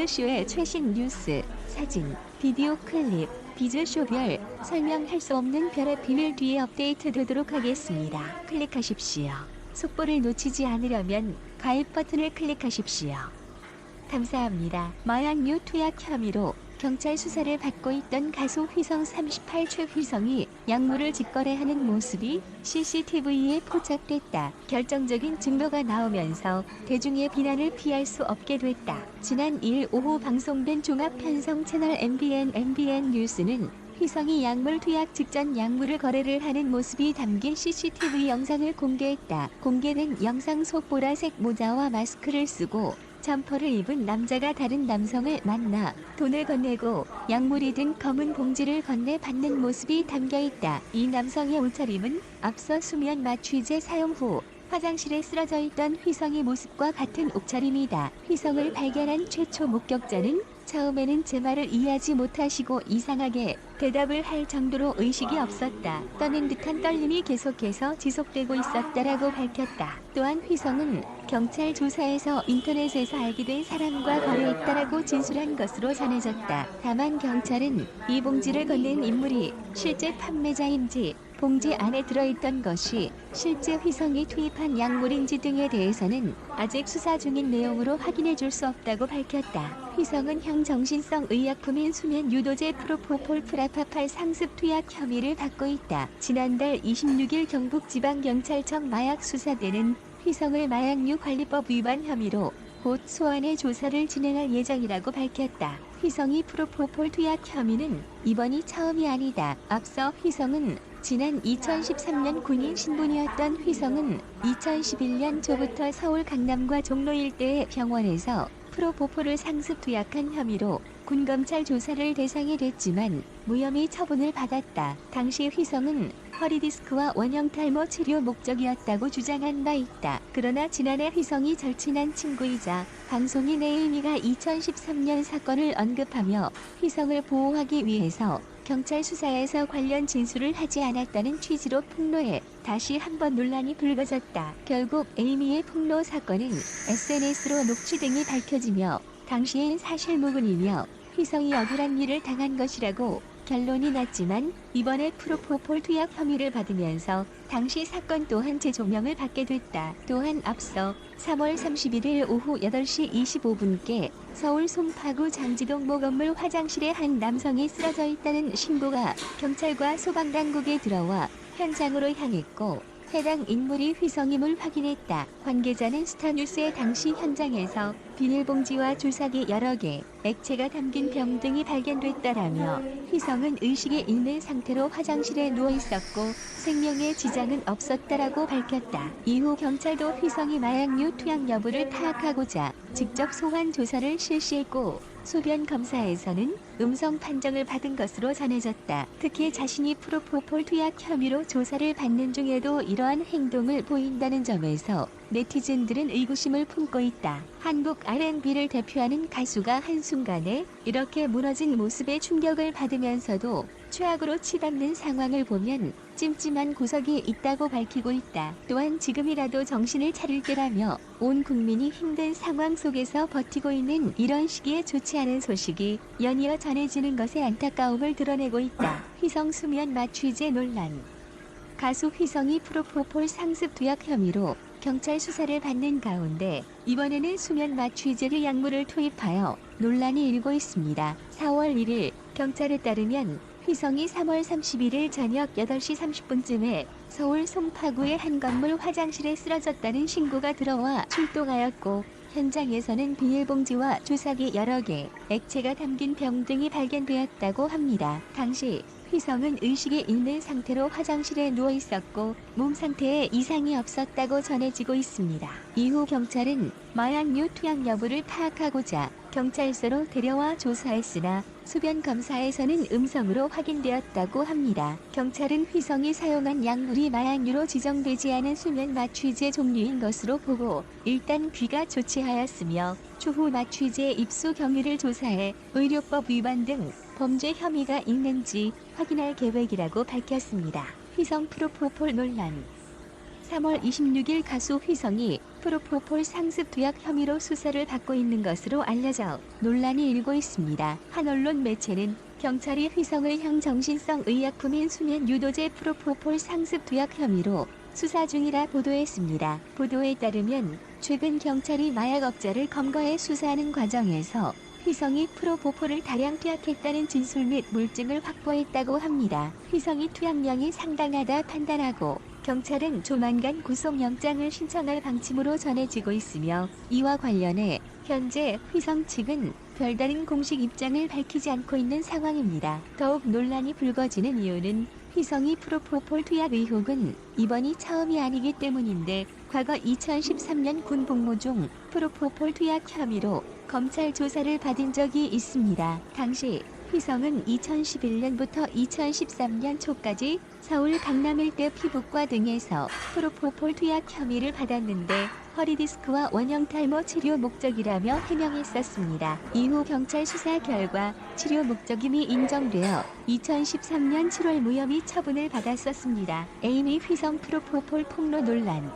비즈쇼의 최신 뉴스, 사진, 비디오 클립, 비즈쇼별 설명할 수 없는 별의 비밀 뒤에 업데이트 되도록 하겠습니다. 클릭하십시오. 속보를 놓치지 않으려면 가입 버튼을 클릭하십시오. 감사합니다. 마약류 투약 혐의로 경찰 수사를 받고 있던 가수 휘성 38 최휘성이 약물을 직거래하는 모습이 CCTV에 포착됐다. 결정적인 증거가 나오면서 대중의 비난을 피할 수 없게 됐다. 지난 2일 오후 방송된 종합편성 채널 MBN 뉴스는 휘성이 약물 투약 직전 약물을 거래를 하는 모습이 담긴 CCTV 영상을 공개했다. 공개된 영상 속 보라색 모자와 마스크를 쓰고 점퍼를 입은 남자가 다른 남성을 만나 돈을 건네고 약물이 든 검은 봉지를 건네 받는 모습이 담겨있다. 이 남성의 옷차림은 앞서 수면 마취제 사용 후 화장실에 쓰러져 있던 휘성의 모습과 같은 옷차림이다. 휘성을 발견한 최초 목격자는 처음에는 제 말을 이해하지 못하시고 이상하게 대답을 할 정도로 의식이 없었다. 떠는 듯한 떨림이 계속해서 지속되고 있었다라고 밝혔다. 또한 휘성은 경찰 조사에서 인터넷에서 알게 된 사람과 거래했다라고 진술한 것으로 전해졌다. 다만 경찰은 이 봉지를 건넨 인물이 실제 판매자인지 봉지 안에 들어있던 것이 실제 휘성이 투입한 약물인지 등에 대해서는 아직 수사 중인 내용으로 확인해 줄 수 없다고 밝혔다. 휘성은 향정신성 의약품인 수면 유도제 프로포폴 프라파팔 상습 투약 혐의를 받고 있다. 지난달 26일 경북지방경찰청 마약수사대는 휘성을 마약류 관리법 위반 혐의로 곧 소환해 조사를 진행할 예정이라고 밝혔다. 휘성이 프로포폴 투약 혐의는 이번이 처음이 아니다. 앞서 휘성은 지난 2013년 군인 신분이었던 휘성은 2011년 초부터 서울 강남과 종로 일대의 병원에서 프로포폴을 상습 투약한 혐의로 군검찰 조사를 대상이 됐지만 무혐의 처분을 받았다. 당시 휘성은 허리디스크와 원형 탈모 치료 목적이었다고 주장한 바 있다. 그러나 지난해 휘성이 절친한 친구이자 방송인 에이미가 2013년 사건을 언급하며 휘성을 보호하기 위해서 경찰 수사에서 관련 진술을 하지 않았다는 취지로 폭로해 다시 한번 논란이 불거졌다. 결국 에이미의 폭로 사건은 SNS로 녹취 등이 밝혀지며 당시엔 사실무근이며 휘성이 억울한 일을 당한 것이라고 결론이 났지만 이번에 프로포폴 투약 혐의를 받으면서 당시 사건 또한 재조명을 받게 됐다. 또한 앞서 3월 31일 오후 8시 25분께 서울 송파구 장지동 모 건물 화장실에 한 남성이 쓰러져 있다는 신고가 경찰과 소방당국에 들어와 현장으로 향했고 해당 인물이 휘성임을 확인했다. 관계자는 스타뉴스의 당시 현장에서 비닐봉지와 주사기 여러 개, 액체가 담긴 병 등이 발견됐다라며 휘성은 의식이 있는 상태로 화장실에 누워 있었고 생명에 지장은 없었다라고 밝혔다. 이후 경찰도 휘성이 마약류 투약 여부를 파악하고자 직접 소환 조사를 실시했고 소변 검사에서는 음성 판정을 받은 것으로 전해졌다. 특히 자신이 프로포폴 투약 혐의로 조사를 받는 중에도 이러한 행동을 보인다는 점에서 네티즌들은 의구심을 품고 있다. 한국 R&B를 대표하는 가수가 한순간에 이렇게 무너진 모습에 충격을 받으면서도 최악으로 치닫는 상황을 보면 찜찜한 구석이 있다고 밝히고 있다. 또한 지금이라도 정신을 차릴 때라며 온 국민이 힘든 상황 속에서 버티고 있는 이런 시기에 좋지 않은 소식이 연이어 전해지는 것에 안타까움을 드러내고 있다. 휘성 수면 마취제 논란. 가수 휘성이 프로포폴 상습 투약 혐의로 경찰 수사를 받는 가운데 이번에는 수면 마취제의 약물을 투입하여 논란이 일고 있습니다. 4월 1일 경찰에 따르면 휘성이 3월 31일 저녁 8시 30분쯤에 서울 송파구의 한 건물 화장실에 쓰러졌다는 신고가 들어와 출동하였고 현장에서는 비닐봉지와 주사기 여러 개, 액체가 담긴 병 등이 발견되었다고 합니다. 당시 휘성은 의식이 있는 상태로 화장실에 누워 있었고 몸 상태에 이상이 없었다고 전해지고 있습니다. 이후 경찰은 마약류 투약 여부를 파악하고자 경찰서로 데려와 조사했으나 소변 검사에서는 음성으로 확인되었다고 합니다. 경찰은 휘성이 사용한 약물이 마약류로 지정되지 않은 수면 마취제 종류인 것으로 보고 일단 귀가 조치하였으며 추후 마취제 입수 경위를 조사해 의료법 위반 등 범죄 혐의가 있는지 확인할 계획이라고 밝혔습니다. 휘성 프로포폴 논란. 3월 26일 가수 휘성이 프로포폴 상습 투약 혐의로 수사를 받고 있는 것으로 알려져 논란이 일고 있습니다. 한 언론 매체는 경찰이 휘성을 향정신성 의약품인 수면 유도제 프로포폴 상습 투약 혐의로 수사 중이라 보도했습니다. 보도에 따르면 최근 경찰이 마약업자를 검거해 수사하는 과정에서 휘성이 프로포폴을 다량 투약했다는 진술 및 물증을 확보했다고 합니다. 휘성이 투약량이 상당하다 판단하고 경찰은 조만간 구속영장을 신청할 방침으로 전해지고 있으며 이와 관련해 현재 휘성 측은 별다른 공식 입장을 밝히지 않고 있는 상황입니다. 더욱 논란이 불거지는 이유는 휘성이 프로포폴 투약 의혹은 이번이 처음이 아니기 때문인데 과거 2013년 군 복무 중 프로포폴 투약 혐의로 검찰 조사를 받은 적이 있습니다. 당시 휘성은 2011년부터 2013년 초까지 서울 강남 일대 피부과 등에서 프로포폴 투약 혐의를 받았는데 허리디스크와 원형 탈모 치료 목적이라며 해명했었습니다. 이후 경찰 수사 결과 치료 목적임이 인정되어 2013년 7월 무혐의 처분을 받았었습니다. 에이미 휘성 프로포폴 폭로 논란.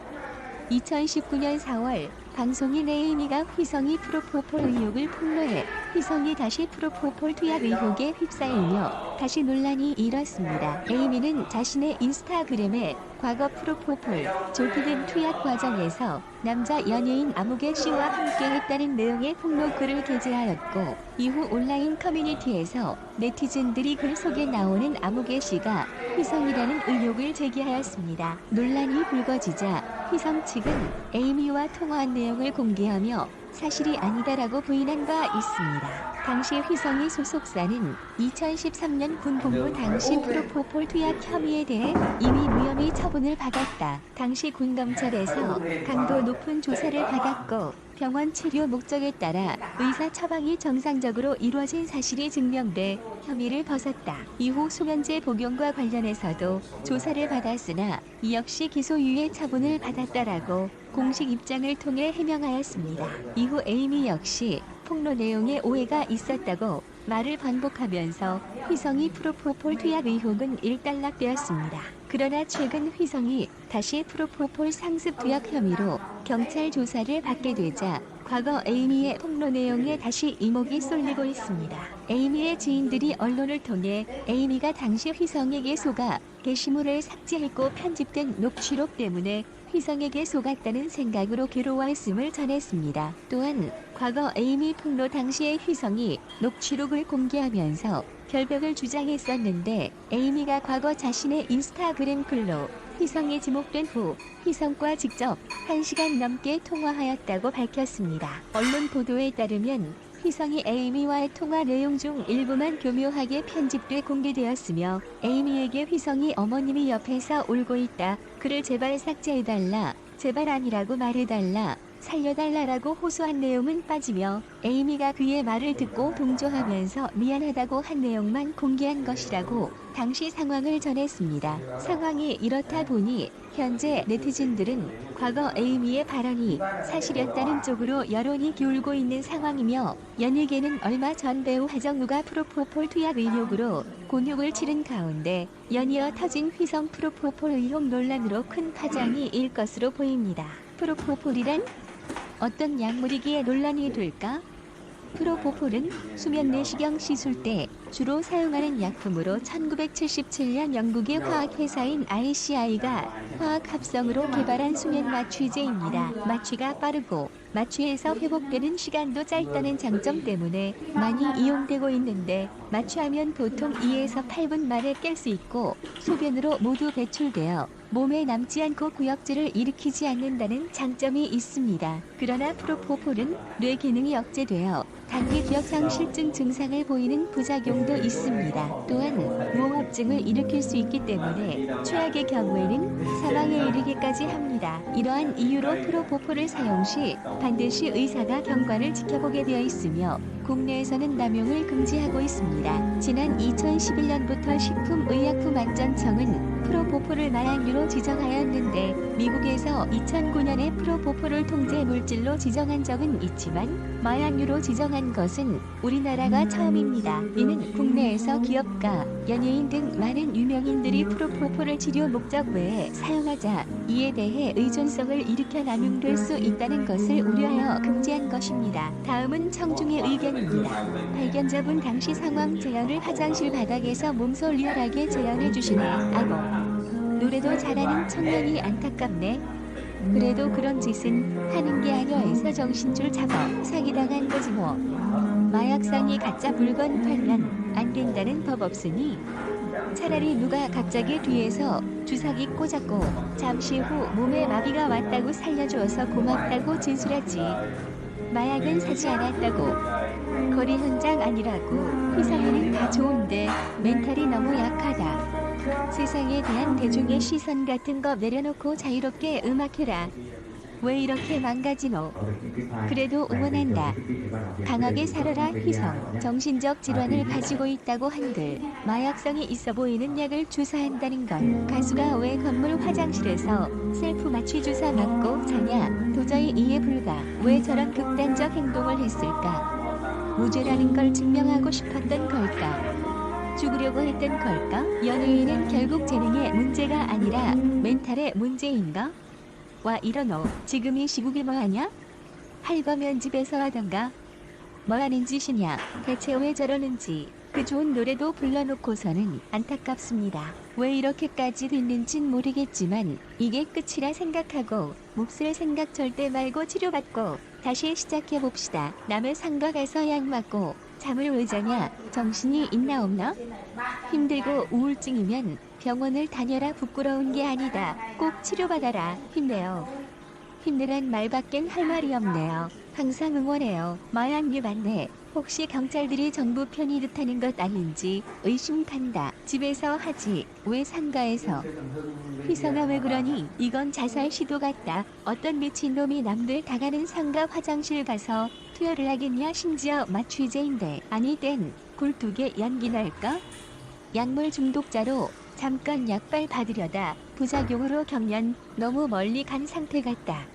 2019년 4월 방송인 에이미가 휘성이 프로포폴 의혹을 폭로해 휘성이 다시 프로포폴 투약 의혹에 휩싸이며 다시 논란이 일었습니다. 에이미는 자신의 인스타그램에 과거 프로포폴, 조기된 투약 과정에서 남자 연예인 아무개 씨와 함께했다는 내용의 폭로글을 게재하였고 이후 온라인 커뮤니티에서 네티즌들이 글 속에 나오는 아무개 씨가 휘성이라는 의혹을 제기하였습니다. 논란이 불거지자 휘성 측은 에이미와 통화한 내용을 공개하며 사실이 아니다라고 부인한 바 있습니다. 당시 휘성이 소속사는 2013년 군 복무 당시 프로포폴 투약 혐의에 대해 이미 무혐의 처분을 받았다. 당시 군 검찰에서 강도 높은 조사를 받았고 병원 치료 목적에 따라 의사 처방이 정상적으로 이루어진 사실이 증명돼 혐의를 벗었다. 이후 수면제 복용과 관련해서도 조사를 받았으나 이 역시 기소유예 처분을 받았다라고 공식 입장을 통해 해명하였습니다. 이후 에이미 역시 폭로 내용에 오해가 있었다고 말을 반복하면서 휘성이 프로포폴 투약 의혹은 일단락되었습니다. 그러나 최근 휘성이 다시 프로포폴 상습 투약 혐의로 경찰 조사를 받게 되자 과거 에이미의 폭로 내용에 다시 이목이 쏠리고 있습니다. 에이미의 지인들이 언론을 통해 에이미가 당시 휘성에게 속아 게시물을 삭제했고 편집된 녹취록 때문에 휘성에게 속았다는 생각으로 괴로워했음을 전했습니다. 또한 과거 에이미 폭로 당시에 휘성이 녹취록을 공개하면서 결백을 주장했었는데 에이미가 과거 자신의 인스타그램 글로 휘성이 지목된 후 휘성과 직접 1시간 넘게 통화하였다고 밝혔습니다. 언론 보도에 따르면 휘성이 에이미와의 통화 내용 중 일부만 교묘하게 편집돼 공개되었으며 에이미에게 휘성이 어머님이 옆에서 울고 있다. 그를 제발 삭제해달라. 제발 아니라고 말해달라. 살려달라라고 호소한 내용은 빠지며 에이미가 그의 말을 듣고 동조하면서 미안하다고 한 내용만 공개한 것이라고 당시 상황을 전했습니다. 상황이 이렇다 보니 현재 네티즌들은 과거 에이미의 발언이 사실이었다는 쪽으로 여론이 기울고 있는 상황이며 연예계는 얼마 전 배우 하정우가 프로포폴 투약 의혹으로 곤욕을 치른 가운데 연이어 터진 휘성 프로포폴 의혹 논란으로 큰 파장이 일 것으로 보입니다. 프로포폴이란 어떤 약물이기에 논란이 될까? 프로포폴은 수면 내시경 시술 때 주로 사용하는 약품으로 1977년 영국의 화학회사인 ICI가 화학합성으로 개발한 수면 마취제입니다. 마취가 빠르고 마취에서 회복되는 시간도 짧다는 장점 때문에 많이 이용되고 있는데 마취하면 보통 2에서 8분 만에 깰 수 있고 소변으로 모두 배출되어 몸에 남지 않고 구역질을 일으키지 않는다는 장점이 있습니다. 그러나 프로포폴은 뇌 기능이 억제되어 단기 기억 상실증 증상을 보이는 부작용도 있습니다. 또한 무호흡증을 일으킬 수 있기 때문에 최악의 경우에는 사망에 이르기까지 합니다. 이러한 이유로 프로포폴을 사용 시 반드시 의사가 경과를 지켜보게 되어 있으며 국내에서는 남용을 금지하고 있습니다. 지난 2011년부터 식품의약품안전청은 프로포폴을 마약류로 지정하였는데 미국에서 2009년에 프로포폴을 통제 물질로 지정한 적은 있지만 마약류로 지정한 것은 우리나라가 처음입니다. 이는 국내에서 기업가, 연예인 등 많은 유명인들이 프로포폴을 치료 목적 외에 사용하자 이에 대해 의존성을 일으켜 남용될 수 있다는 것을 우려하여 금지한 것입니다. 다음은 청중의 의견입니다. 발견자분 당시 상황 재현을 화장실 바닥에서 몸소 리얼하게 재현해 주시네. 아고. 노래도 잘하는 청년이 안타깝네. 그래도 그런 짓은 하는 게 아니어 해서 정신줄 잡아 사기당한 거지 뭐. 마약상이 가짜 물건 팔면 안 된다는 법 없으니 차라리 누가 갑자기 뒤에서 주사기 꽂았고 잠시 후 몸에 마비가 왔다고 살려주어서 고맙다고 진술하지. 마약은 사지 않았다고. 거리 현장 아니라고. 희성이는 다 좋은데 멘탈이 너무 약하다. 세상에 대한 대중의 시선 같은 거 내려놓고 자유롭게 음악해라. 왜 이렇게 망가지노? 그래도 응원한다. 강하게 살아라 희성. 정신적 질환을 가지고 있다고 한들 마약성이 있어 보이는 약을 주사한다는 건 가수가 왜 건물 화장실에서 셀프 마취 주사 맞고 자냐? 도저히 이해 불가. 왜 저런 극단적 행동을 했을까? 무죄라는 걸 증명하고 싶었던 걸까? 죽으려고 했던 걸까? 연예인은 결국 재능의 문제가 아니라 멘탈의 문제인가? 와 이러노. 지금 이 시국에 뭐하냐? 할 거면 집에서 하던가. 뭐하는 짓이냐? 대체 왜 저러는지. 그 좋은 노래도 불러놓고서는 안타깝습니다. 왜 이렇게까지 됐는진 모르겠지만 이게 끝이라 생각하고 몹쓸 생각 절대 말고 치료받고 다시 시작해봅시다. 남의 상가 가서 약 맞고 잠을 왜 자냐? 정신이 있나 없나? 힘들고 우울증이면 병원을 다녀라. 부끄러운 게 아니다. 꼭 치료받아라. 힘내요. 힘내란 말밖엔 할 말이 없네요. 항상 응원해요. 마약류 맞네. 혹시 경찰들이 정부 편이 듯하는 것 아닌지 의심간다. 집에서 하지. 왜 상가에서? 희성아 왜 그러니? 이건 자살 시도 같다. 어떤 미친놈이 남들 다 가는 상가 화장실 가서 투여를 하겠냐? 심지어 마취제인데. 아니 땐 굴뚝에 연기 날까? 약물 중독자로 잠깐 약발 받으려다 부작용으로 경련. 너무 멀리 간 상태 같다.